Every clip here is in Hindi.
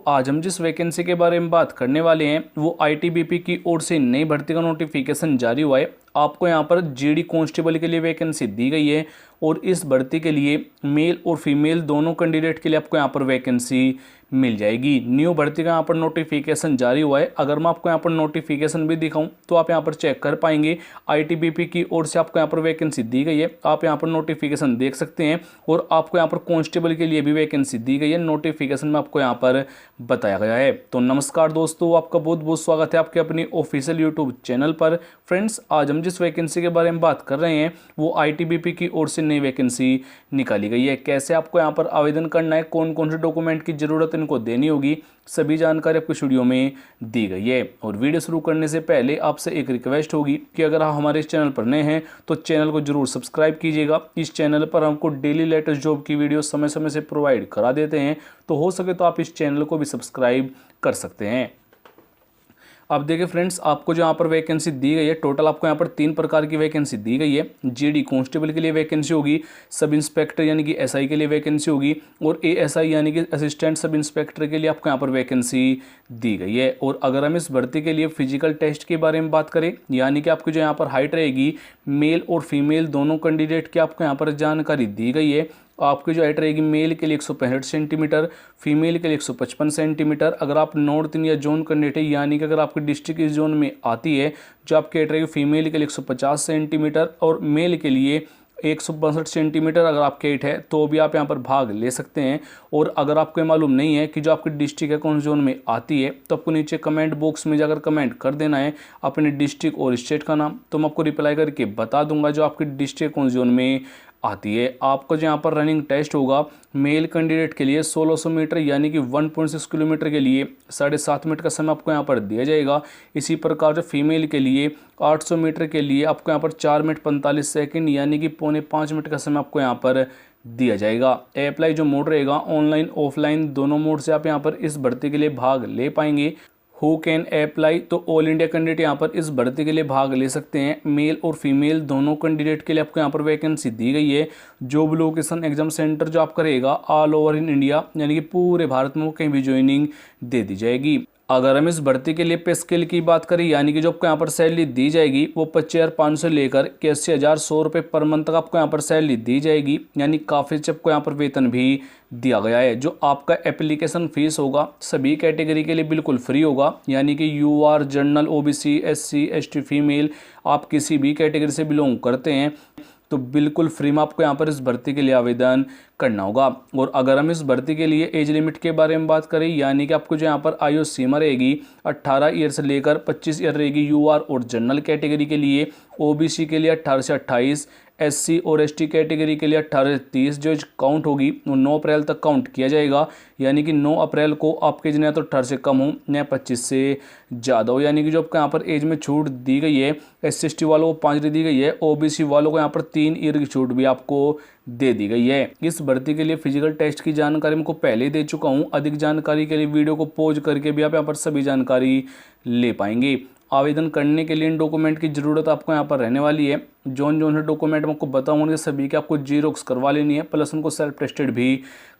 आज हम जिस वैकेंसी के बारे में बात करने वाले हैं वो आईटीबीपी की ओर से नई भर्ती का नोटिफिकेशन जारी हुआ है। आपको यहाँ पर जीडी कांस्टेबल के लिए वैकेंसी दी गई है और इस भर्ती के लिए मेल और फीमेल दोनों कैंडिडेट के लिए आपको यहाँ पर वैकेंसी मिल जाएगी। न्यू भर्ती का यहाँ पर नोटिफिकेशन जारी हुआ है। अगर मैं आपको यहाँ पर नोटिफिकेशन भी दिखाऊं तो आप यहाँ पर चेक कर पाएंगे। आईटीबीपी की ओर से आपको यहाँ पर वैकेंसी दी गई है, आप यहाँ पर नोटिफिकेशन देख सकते हैं। और आपको यहाँ पर कांस्टेबल के लिए भी वैकेंसी दी गई है, नोटिफिकेशन में आपको यहाँ पर बताया गया है। तो नमस्कार दोस्तों, आपका बहुत बहुत स्वागत है आपके अपनी ऑफिशियल यूट्यूब चैनल पर। फ्रेंड्स, आज हम जिस वैकेंसी के बारे में बात कर रहे हैं वो आईटीबीपी की ओर से नई वैकेंसी निकाली गई है। कैसे आपको यहाँ पर आवेदन करना है, कौन कौन से डॉक्यूमेंट की जरूरत इनको देनी होगी, सभी जानकारी आपको इस वीडियो में दी गई है। और वीडियो शुरू करने से पहले आपसे एक रिक्वेस्ट होगी कि अगर आप हमारे इस चैनल पर नए हैं तो चैनल को जरूर सब्सक्राइब कीजिएगा। इस चैनल पर हमको डेली लेटेस्ट जॉब की वीडियो समय समय से प्रोवाइड करा देते हैं, तो हो सके तो आप इस चैनल को भी सब्सक्राइब कर सकते हैं। अब देखिए फ्रेंड्स, आपको जो यहाँ पर वैकेंसी दी गई है, टोटल आपको यहाँ पर 3 प्रकार की वैकेंसी दी गई है। जीडी कांस्टेबल के लिए वैकेंसी होगी, सब इंस्पेक्टर यानी कि एसआई के लिए वैकेंसी होगी, और एएसआई यानी कि असिस्टेंट सब इंस्पेक्टर के लिए आपको यहाँ पर वैकेंसी दी गई है। और अगर हम इस भर्ती के लिए फिजिकल टेस्ट के बारे में बात करें, यानी कि आपकी जो यहाँ पर हाइट रहेगी, मेल और फीमेल दोनों कैंडिडेट की आपको यहाँ पर जानकारी दी गई है। आपकी जो हाइट रहेगी मेल के लिए 165 सेंटीमीटर, फीमेल के लिए 155 सेंटीमीटर। अगर आप नॉर्थ इंडिया जोन कैंडिडेट है, यानी कि अगर आपकी डिस्ट्रिक्ट इस जोन में आती है, जो आपकी हाइट रहेगी फीमेल के लिए 150 सेंटीमीटर और मेल के लिए 162 सेंटीमीटर अगर आपकी हाइट है, तो भी आप यहाँ पर भाग ले सकते हैं। और अगर आपको मालूम नहीं है कि जो आपकी डिस्ट्रिक्ट है कौन जोन में आती है, तो आपको नीचे कमेंट बॉक्स में जाकर कमेंट कर देना है अपने डिस्ट्रिक्ट और स्टेट का नाम, तो मैं आपको रिप्लाई करके बता दूंगा जो आपकी डिस्ट्रिक्ट कौन जोन में आती है। आपको जो यहाँ पर रनिंग टेस्ट होगा मेल कैंडिडेट के लिए 1600 मीटर यानी कि 1.6 किलोमीटर के लिए 7.5 मिनट का समय आपको यहाँ पर दिया जाएगा। इसी प्रकार जो फीमेल के लिए 800 मीटर के लिए आपको यहाँ पर 4 मिनट 45 सेकंड यानी कि पौने 5 मिनट का समय आपको यहाँ पर दिया जाएगा। अप्लाई जो मोड रहेगा ऑनलाइन ऑफलाइन दोनों मोड से आप यहाँ पर इस भर्ती के लिए भाग ले पाएंगे। हु कैन अप्लाई, तो ऑल इंडिया कैंडिडेट यहाँ पर इस भर्ती के लिए भाग ले सकते हैं। मेल और फीमेल दोनों कैंडिडेट के लिए आपको यहाँ पर वैकेंसी दी गई है। जॉब लोकेशन एग्जाम सेंटर जो आपका रहेगा ऑल ओवर इन इंडिया, यानी कि पूरे भारत में वो कहीं भी ज्वाइनिंग दे दी जाएगी। अगर हम इस भर्ती के लिए पे स्केल की बात करें, यानी कि जो आपको यहाँ पर सैलरी दी जाएगी वो 25,500 से लेकर 81,100 रुपये पर मंथ तक आपको यहाँ पर सैलरी दी जाएगी, यानी काफ़ी अच्छे आपको यहाँ पर वेतन भी दिया गया है। जो आपका एप्लीकेशन फीस होगा सभी कैटेगरी के लिए बिल्कुल फ्री होगा, यानी कि UR general OBC SC ST female आप किसी भी कैटेगरी से बिलोंग करते हैं तो बिल्कुल फ्री में आपको यहाँ पर इस भर्ती के लिए आवेदन करना होगा। और अगर हम इस भर्ती के लिए एज लिमिट के बारे में बात करें, यानी कि आपको जो यहाँ पर आयु सीमा रहेगी 18 ईयर से लेकर 25 ईयर रहेगी यूआर और जनरल कैटेगरी के लिए, ओबीसी के लिए 18 से 28, एससी और एसटी कैटेगरी के लिए 18 से 30 जो काउंट होगी वो 9 अप्रैल तक काउंट किया जाएगा, यानी कि 9 अप्रैल को आपके एज न तो 18 से कम हो न 25 से ज़्यादा हो। यानी कि जो आपको यहाँ पर एज में छूट दी गई है, एस सी वालों को 5 दी गई है, ओबीसी वालों को यहाँ पर 3 ईयर की छूट भी आपको दे दी गई है। इस भर्ती के लिए फिजिकल टेस्ट की जानकारी मैं को पहले ही दे चुका हूँ। अधिक जानकारी के लिए वीडियो को पॉज करके भी आप यहाँ पर सभी जानकारी ले पाएंगे। आवेदन करने के लिए इन डॉक्यूमेंट की ज़रूरत आपको यहाँ पर रहने वाली है। जोन जोन से डॉक्यूमेंट मैं आपको बताऊँगा सभी की आपको जीरोक्स करवा लेनी है, प्लस उनको सेल्फ टेस्टेड भी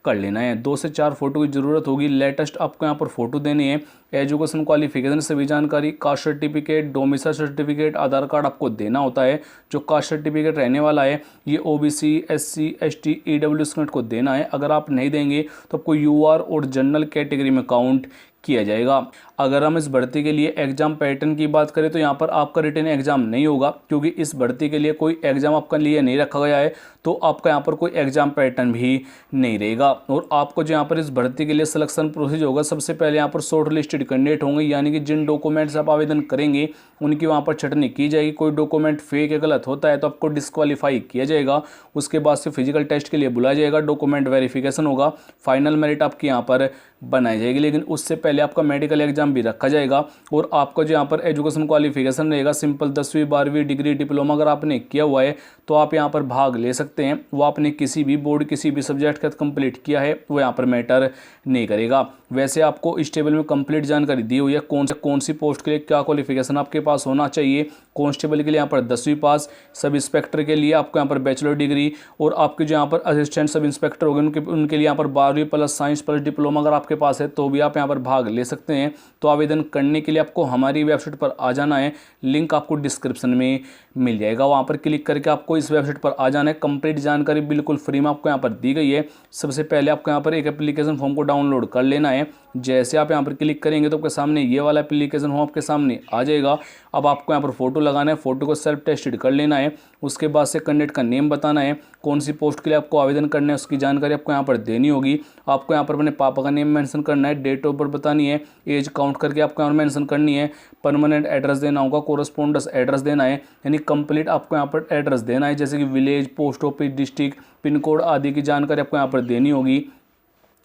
कर लेना है। 2 से 4 फोटो की ज़रूरत होगी, लेटेस्ट आपको यहाँ पर फोटो देनी है। एजुकेशन क्वालिफिकेशन सभी जानकारी, कास्ट सर्टिफिकेट, डोमिसाइल सर्टिफिकेट, आधार कार्ड आपको देना होता है। जो कास्ट सर्टिफिकेट रहने वाला है ये OBC SC ST EWS student को देना है। अगर आप नहीं देंगे तो आपको यूआर और जनरल कैटेगरी में काउंट किया जाएगा। अगर हम इस भर्ती के लिए एग्जाम पैटर्न की बात करें तो यहाँ पर आपका रिटन एग्जाम नहीं होगा, क्योंकि इस भर्ती के लिए कोई एग्जाम आपका लिए नहीं रखा गया है, तो आपका यहाँ पर कोई एग्जाम पैटर्न भी नहीं रहेगा। और आपको जो यहाँ पर इस भर्ती के लिए सिलेक्शन प्रोसीजर होगा, सबसे पहले यहाँ पर शॉर्ट लिस्टेड कैंडिडेट होंगे, यानी कि जिन डॉक्यूमेंट्स आप आवेदन करेंगे उनकी वहाँ पर छटनी की जाएगी। कोई डॉक्यूमेंट फेक या गलत होता है तो आपको डिस्क्वालीफाई किया जाएगा। उसके बाद से फिजिकल टेस्ट के लिए बुलाया जाएगा, डॉक्यूमेंट वेरिफिकेशन होगा, फाइनल मेरिट आपकी यहाँ पर बनाई जाएगी। लेकिन उससे पहले आपका मेडिकल एग्जाम भी रखा जाएगा। और आपका जो यहाँ पर एजुकेशन क्वालिफिकेशन रहेगा सिंपल 10वीं 12वीं डिग्री डिप्लोमा अगर आपने किया हुआ है तो आप यहाँ पर भाग ले सकते हैं। वो आपने किसी भी बोर्ड किसी भी सब्जेक्ट का कंप्लीट किया है वो यहाँ पर मैटर नहीं करेगा। वैसे आपको इस टेबल में कंप्लीट जानकारी दी हुई है, कौन सी पोस्ट के लिए क्या क्वालिफिकेशन आपके पास होना चाहिए, कांस्टेबल के लिए यहाँ पर 10वीं पास, सब इंस्पेक्टर के लिए आपको यहाँ पर बैचलर डिग्री, और आपके जो यहाँ पर असिस्टेंट सब इंस्पेक्टर हो गए उनके लिए यहाँ पर 12वीं प्लस साइंस प्लस डिप्लोमा अगर आपके पास है तो भी आप यहाँ पर भाग ले सकते हैं। तो आवेदन करने के लिए आपको हमारी वेबसाइट पर आ जाना है, लिंक आपको डिस्क्रिप्शन में मिल जाएगा, वहाँ पर क्लिक करके आपको इस वेबसाइट पर आ जाना है। कंप्लीट जानकारी बिल्कुल फ्री में आपको यहाँ पर दी गई है। सबसे पहले आपको यहाँ पर एक एप्लीकेशन फॉर्म को डाउनलोड कर लेना है। जैसे आप यहाँ पर क्लिक करेंगे तो आपके सामने ये वाला एप्लीकेशन फॉर्म आपके सामने आ जाएगा। अब आपको यहाँ पर फोटो लगाना है, फोटो को सेल्फ टेस्टेड कर लेना है। उसके बाद से कैंडिडेट का नेम बताना है, कौन सी पोस्ट के लिए आपको आवेदन करना है उसकी जानकारी आपको यहाँ पर देनी होगी। आपको यहाँ पर अपने पापा का नेम मेंशन करना है, डेट ऑफ बर्थ बतानी है, एज काउंट करके आपको यहाँ मेंशन करनी है, परमानेंट एड्रेस देना होगा, कोरस्पोंडेंस एड्रेस देना है, यानी कंप्लीट आपको यहाँ पर एड्रेस देना है, जैसे कि village, post office, district, pin code आदि की जानकारी आपको यहाँ पर देनी होगी।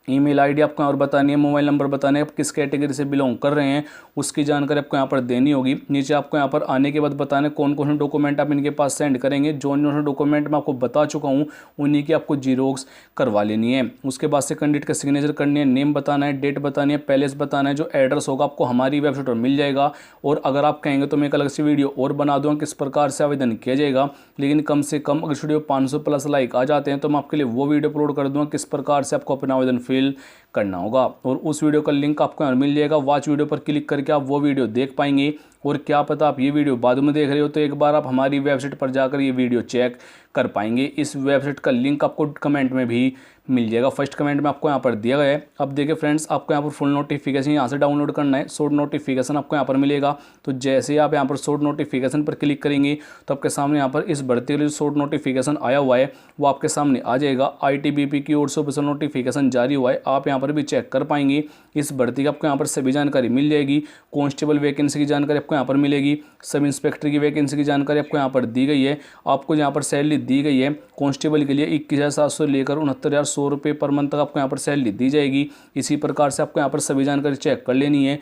ईमेल आईडी आपको यहाँ पर बतानी है, मोबाइल नंबर बताना है, आप किस कैटेगरी से बिलोंग कर रहे हैं उसकी जानकारी आपको यहाँ पर देनी होगी। नीचे आपको यहाँ पर आने के बाद बताना है कौन कौन से डॉक्यूमेंट आप इनके पास सेंड करेंगे। जो जो डॉक्यूमेंट मैं आपको बता चुका हूँ उन्हीं की आपको जीरोक्स करवा लेनी है। उसके बाद से कैंडिडेट का सिग्नेचर करनी है, नेम बताना है, डेट बतानी है, पैलेस बताना है, जो एड्रेस होगा आपको हमारी वेबसाइट पर मिल जाएगा। और अगर आप कहेंगे तो मैं एक अलग से वीडियो और बना दूँगा किस प्रकार से आवेदन किया जाएगा, लेकिन कम से कम अगर वीडियो 500 प्लस लाइक आ जाते हैं तो मैं आपके लिए वो वीडियो अपलोड कर दूँगा किस प्रकार से आपको अपना आवेदन फिल करना होगा। और उस वीडियो का लिंक आपको यहाँ मिल जाएगा, वॉच वीडियो पर क्लिक करके आप वो वीडियो देख पाएंगे। और क्या पता आप ये वीडियो बाद में देख रहे हो तो एक बार आप हमारी वेबसाइट पर जाकर ये वीडियो चेक कर पाएंगे। इस वेबसाइट का लिंक आपको कमेंट में भी मिल जाएगा, फर्स्ट कमेंट में आपको यहाँ पर दिया गया है। अब देखिए फ्रेंड्स, आपको यहाँ पर फुल नोटिफिकेशन यहाँ से डाउनलोड करना है, शॉर्ट नोटिफिकेशन आपको यहाँ पर मिलेगा। तो जैसे ही आप यहाँ पर शॉर्ट नोटिफिकेशन पर क्लिक करेंगे तो आपके सामने यहाँ पर इस भर्ती के लिए शॉर्ट नोटिफिकेशन आया हुआ है वो आपके सामने आ जाएगा। ITBP की ओर से ऑफिशियल नोटिफिकेशन जारी हुआ है, आप यहाँ पर भी चेक कर पाएंगे। इस भर्ती की आपको यहाँ पर सभी जानकारी मिल जाएगी। कांस्टेबल वैकेंसी की जानकारी आपको यहाँ पर मिलेगी, सब इंस्पेक्टर की वैकेंसी की जानकारी आपको यहाँ पर दी गई है। आपको यहाँ पर सैलरी दी गई है कांस्टेबल के लिए 21,700 लेकर 69,100 रुपये पर मंथ तक आपको यहाँ पर सैलरी दी जाएगी। इसी प्रकार से आपको यहाँ पर सभी जानकारी चेक कर लेनी है।